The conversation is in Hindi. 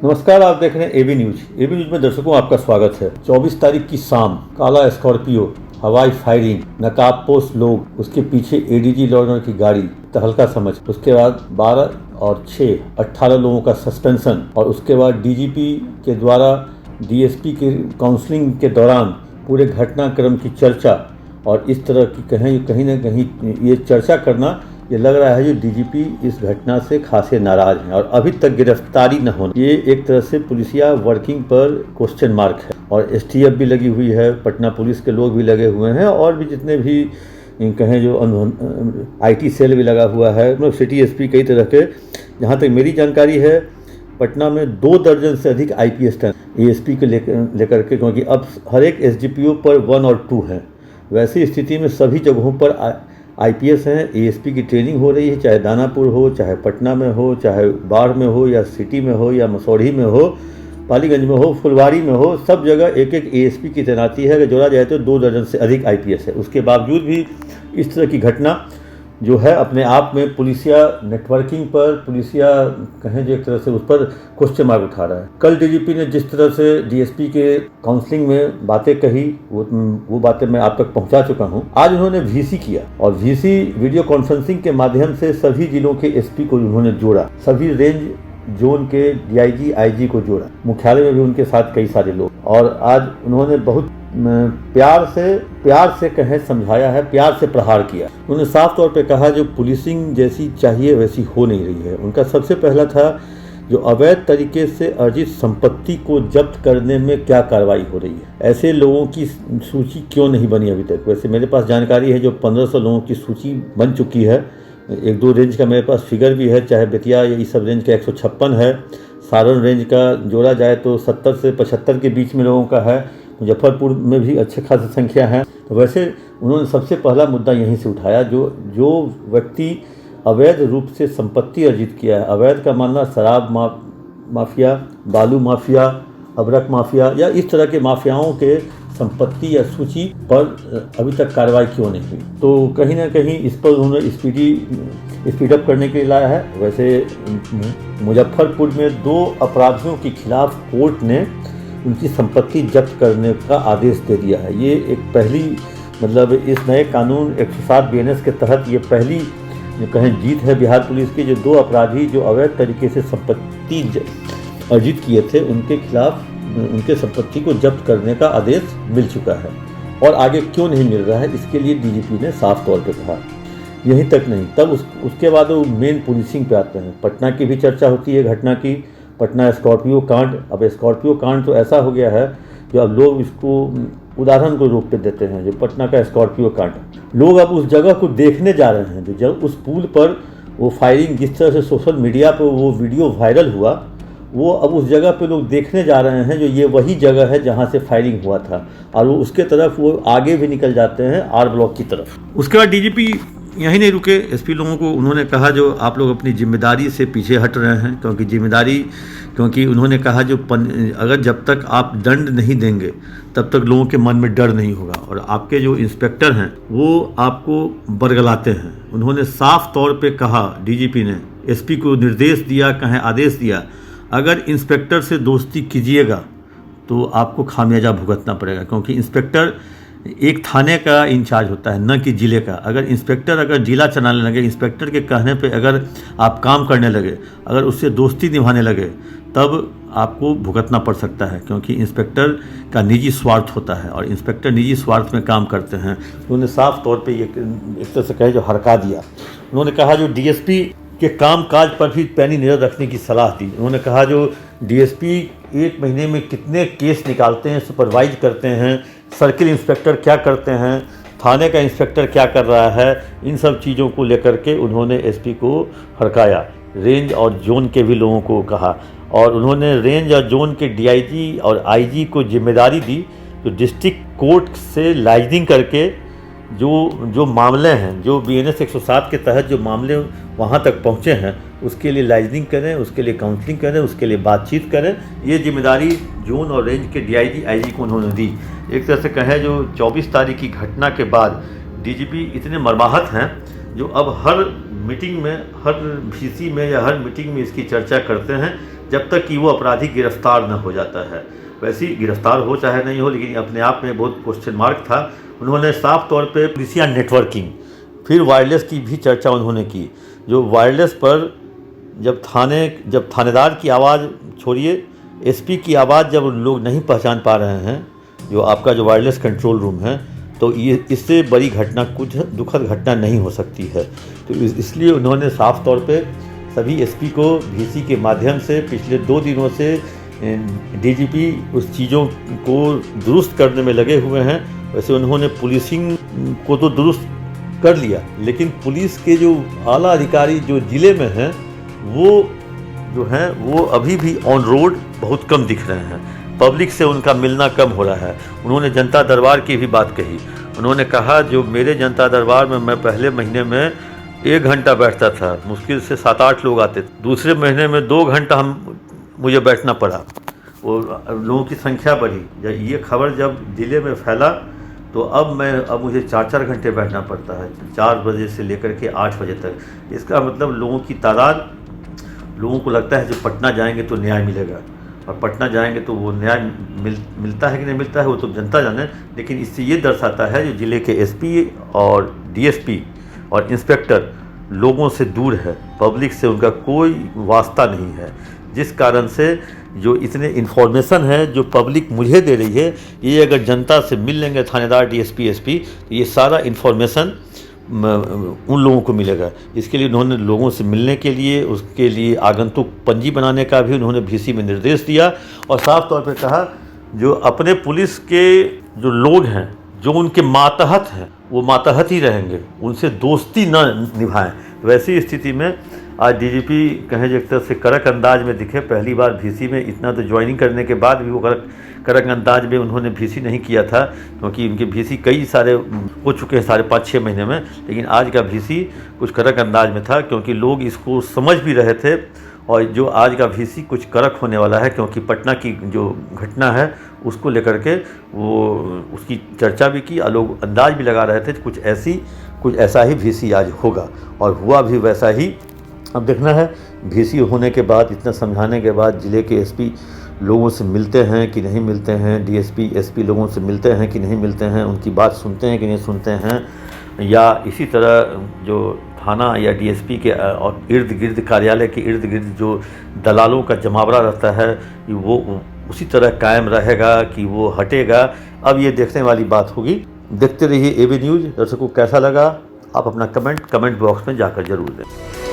नमस्कार, आप देख रहे हैं एबी न्यूज। एबी न्यूज में दर्शकों आपका स्वागत है। 24 तारीख की शाम काला स्कॉर्पियो, हवाई फायरिंग, नकाबपोश लोग, उसके पीछे एडीजी लॉ एंड ऑर्डर की गाड़ी, तहलका समझ, उसके बाद 12 और 6 18 लोगों का सस्पेंशन और उसके बाद डीजीपी के द्वारा डीएसपी के काउंसलिंग के दौरान पूरे घटनाक्रम की चर्चा और इस तरह की कहीं ना कहीं ये चर्चा करना, ये लग रहा है जो डीजीपी इस घटना से खासे नाराज हैं और अभी तक गिरफ्तारी न होना, ये एक तरह से पुलिसिया वर्किंग पर क्वेश्चन मार्क है। और एसटीएफ भी लगी हुई है, पटना पुलिस के लोग भी लगे हुए हैं और भी जितने भी कहें जो आईटी सेल भी लगा हुआ है, मतलब सिटी एसपी कई तरह के। जहाँ तक मेरी जानकारी है, पटना में 2 दर्जन से अधिक आईपीएस एएसपी के लेकर के, क्योंकि अब हर एक एसडीपीओ पर 1 और 2 हैं। वैसी स्थिति में सभी जगहों पर आईपीएस हैं, एएसपी की ट्रेनिंग हो रही है, चाहे दानापुर हो, चाहे पटना में हो, चाहे बाढ़ में हो, या सिटी में हो, या मसौढ़ी में हो, पालीगंज में हो, फुलवारी में हो, सब जगह एक एक एएसपी की तैनाती है। अगर जोड़ा जाए तो 2 दर्जन से अधिक आईपीएस है। उसके बावजूद भी इस तरह की घटना जो है अपने आप में पुलिसिया नेटवर्किंग पर, पुलिसिया कहें जो एक तरह से उस पर क्वेश्चन मार्क उठा रहा है। कल डीजीपी ने जिस तरह से डीएसपी के काउंसलिंग में बातें कही, वो बातें मैं आप तक पहुंचा चुका हूं। आज उन्होंने वीसी किया और वीसी वीडियो कॉन्फ्रेंसिंग के माध्यम से सभी जिलों के एसपी को उन्होंने जोड़ा, सभी रेंज जोन के डीआईजी आईजी को जोड़ा, मुख्यालय में भी उनके साथ कई सारे लोग, और आज उन्होंने बहुत प्यार से कहें समझाया है, प्यार से प्रहार किया। उन्होंने साफ तौर पे कहा जो पुलिसिंग जैसी चाहिए वैसी हो नहीं रही है। उनका सबसे पहला था जो अवैध तरीके से अर्जित संपत्ति को जब्त करने में क्या कार्रवाई हो रही है, ऐसे लोगों की सूची क्यों नहीं बनी अभी तक। वैसे मेरे पास जानकारी है जो 1500 लोगों की सूची बन चुकी है। 1-2 रेंज का मेरे पास फिगर भी है, चाहे बेतिया या इस सब रेंज का 156 है, सारण रेंज का जोड़ा जाए तो 70 से 75 के बीच में लोगों का है, मुजफ्फरपुर में भी अच्छे खासी संख्या है। तो वैसे उन्होंने सबसे पहला मुद्दा यहीं से उठाया, जो व्यक्ति अवैध रूप से संपत्ति अर्जित किया है। अवैध का मानना शराब माफिया, बालू माफिया, अबरक माफिया या इस तरह के माफियाओं के संपत्ति या सूची पर अभी तक कार्रवाई क्यों नहीं हुई। तो कहीं ना कहीं इस पर उन्होंने स्पीडअप करने के लिए लाया है। वैसे मुजफ्फरपुर में 2 अपराधियों के खिलाफ कोर्ट ने उनकी संपत्ति जब्त करने का आदेश दे दिया है। ये एक पहली, मतलब इस नए कानून 107 बीएनएस के तहत ये पहली जो कहें जीत है बिहार पुलिस की। जो 2 अपराधी जो अवैध तरीके से संपत्ति अर्जित किए थे, उनके खिलाफ उनके संपत्ति को जब्त करने का आदेश मिल चुका है। और आगे क्यों नहीं मिल रहा है, इसके लिए डीजीपी ने साफ तौर पर कहा। यहीं तक नहीं, तब उसके बाद वो मेन पुलिसिंग पे आते हैं। पटना की भी चर्चा होती है घटना की, पटना स्कॉर्पियो कांड। अब स्कॉर्पियो कांड तो ऐसा हो गया है जो अब लोग इसको उदाहरण को रूप पे देते हैं, जो पटना का स्कॉर्पियो कांड। लोग अब उस जगह को देखने जा रहे हैं, जो जब उस पुल पर वो फायरिंग जिस तरह से सोशल मीडिया पर वो वीडियो वायरल हुआ, वो अब उस जगह पे लोग देखने जा रहे हैं जो ये वही जगह है जहाँ से फायरिंग हुआ था, और वो उसके तरफ वो आगे भी निकल जाते हैं आर ब्लॉक की तरफ। उसके बाद डीजीपी यहीं नहीं रुके। एसपी लोगों को उन्होंने कहा जो आप लोग अपनी जिम्मेदारी से पीछे हट रहे हैं, क्योंकि उन्होंने कहा अगर जब तक आप दंड नहीं देंगे तब तक लोगों के मन में डर नहीं होगा, और आपके जो इंस्पेक्टर हैं वो आपको बरगलाते हैं। उन्होंने साफ तौर पे कहा, डीजीपी ने एसपी को निर्देश दिया, कहें आदेश दिया, अगर इंस्पेक्टर से दोस्ती कीजिएगा तो आपको खामियाजा भुगतना पड़ेगा, क्योंकि इंस्पेक्टर एक थाने का इंचार्ज होता है, न कि जिले का। अगर जिला चलाने लगे, इंस्पेक्टर के कहने पे अगर आप काम करने लगे, अगर उससे दोस्ती निभाने लगे, तब आपको भुगतना पड़ सकता है, क्योंकि इंस्पेक्टर का निजी स्वार्थ होता है और इंस्पेक्टर निजी स्वार्थ में काम करते हैं। उन्होंने साफ तौर पे ये इस तरह से कहे जो हरका दिया। उन्होंने कहा जो डीएसपी के काम काज पर भी पैनी नज़र रखने की सलाह दी। उन्होंने कहा जो डीएसपी 1 महीने में कितने केस निकालते हैं, सुपरवाइज करते हैं, सर्किल इंस्पेक्टर क्या करते हैं, थाने का इंस्पेक्टर क्या कर रहा है, इन सब चीज़ों को लेकर के उन्होंने एसपी को हड़काया। रेंज और जोन के भी लोगों को कहा, और उन्होंने रेंज और जोन के डीआईजी और आईजी को जिम्मेदारी दी जो डिस्ट्रिक्ट कोर्ट से लाइजनिंग करके जो मामले हैं, जो बीएनएस 107 के तहत जो मामले वहाँ तक पहुँचे हैं, उसके लिए लाइजनिंग करें, उसके लिए काउंसलिंग करें, उसके लिए बातचीत करें। ये जिम्मेदारी जोन और रेंज के डीआईजी आईजी को उन्होंने दी। एक तरह से कहें जो 24 तारीख की घटना के बाद डीजीपी इतने मर्माहत हैं जो अब हर मीटिंग में, हर वीसी में या हर मीटिंग में इसकी चर्चा करते हैं जब तक कि वो अपराधी गिरफ्तार न हो जाता है। वैसे ही गिरफ्तार हो चाहे नहीं हो, लेकिन अपने आप में बहुत क्वेश्चन मार्क था। उन्होंने साफ तौर पे पुलिसिया नेटवर्किंग, फिर वायरलेस की भी चर्चा उन्होंने की। जो वायरलेस पर जब थानेदार की आवाज़ छोड़िए, एसपी की आवाज़ जब लोग नहीं पहचान पा रहे हैं, जो आपका जो वायरलेस कंट्रोल रूम है, तो ये इससे बड़ी घटना, कुछ दुखद घटना नहीं हो सकती है। तो इसलिए उन्होंने साफ तौर पे सभी एसपी को वीसी के माध्यम से पिछले 2 दिनों से डीजीपी उस चीज़ों को दुरुस्त करने में लगे हुए हैं। वैसे उन्होंने पुलिसिंग को तो दुरुस्त कर लिया, लेकिन पुलिस के जो आला अधिकारी जो ज़िले में हैं, वो जो हैं वो अभी भी ऑन रोड बहुत कम दिख रहे हैं। पब्लिक से उनका मिलना कम हो रहा है। उन्होंने जनता दरबार की भी बात कही। उन्होंने कहा जो मेरे जनता दरबार में मैं पहले महीने में 1 घंटा बैठता था, मुश्किल से 7-8 लोग आते थे। दूसरे महीने में 2 घंटा मुझे बैठना पड़ा, वो लोगों की संख्या बढ़ी। ये खबर जब ज़िले में फैला तो अब मुझे 4-4 घंटे बैठना पड़ता है, 4 बजे से लेकर के 8 बजे तक। इसका मतलब लोगों की तादाद, लोगों को लगता है जो पटना जाएंगे तो न्याय मिलेगा, और पटना जाएंगे तो वो न्याय मिलता है कि नहीं मिलता है वो तो जनता जाने। लेकिन इससे ये दर्शाता है जो ज़िले के एसपी और डीएसपी और इंस्पेक्टर लोगों से दूर है, पब्लिक से उनका कोई वास्ता नहीं है, जिस कारण से जो इतने इन्फॉर्मेशन है जो पब्लिक मुझे दे रही है, ये अगर जनता से मिल लेंगे थानेदार, डीएसपी, एसपी, तो ये सारा इन्फॉर्मेशन उन लोगों को मिलेगा। इसके लिए उन्होंने लोगों से मिलने के लिए, उसके लिए आगंतुक पंजी बनाने का भी उन्होंने वीसी में निर्देश दिया, और साफ तौर पे कहा जो अपने पुलिस के जो लोग हैं, जो उनके मातहत हैं, वो मातहत ही रहेंगे, उनसे दोस्ती न निभाएं। वैसी स्थिति में आज डीजीपी कहें एक तरह से कड़क अंदाज में दिखे। पहली बार वीसी में, इतना तो ज्वाइनिंग करने के बाद भी वो कड़क अंदाज में उन्होंने वीसी नहीं किया था, क्योंकि उनके वीसी कई सारे हो चुके हैं, सारे 5-6 महीने में। लेकिन आज का वीसी कुछ कड़क अंदाज में था, क्योंकि लोग इसको समझ भी रहे थे। और जो आज का वीसी कुछ कड़क होने वाला है, क्योंकि पटना की जो घटना है उसको लेकर के वो उसकी चर्चा भी की, और लोग अंदाज भी लगा रहे थे कुछ ऐसा ही वीसी आज होगा, और हुआ भी वैसा ही। अब देखना है वीसी होने के बाद, इतना समझाने के बाद ज़िले के एसपी लोगों से मिलते हैं कि नहीं मिलते हैं, डीएसपी, एसपी लोगों से मिलते हैं कि नहीं मिलते हैं, उनकी बात सुनते हैं कि नहीं सुनते हैं, या इसी तरह जो थाना या डीएसपी के और इर्द गिर्द, कार्यालय के इर्द गिर्द जो दलालों का जमावड़ा रहता है, वो उसी तरह कायम रहेगा कि वो हटेगा। अब ये देखने वाली बात होगी। देखते रहिए एबी न्यूज़। दर्शकों कैसा लगा, आप अपना कमेंट बॉक्स में जाकर जरूर दें।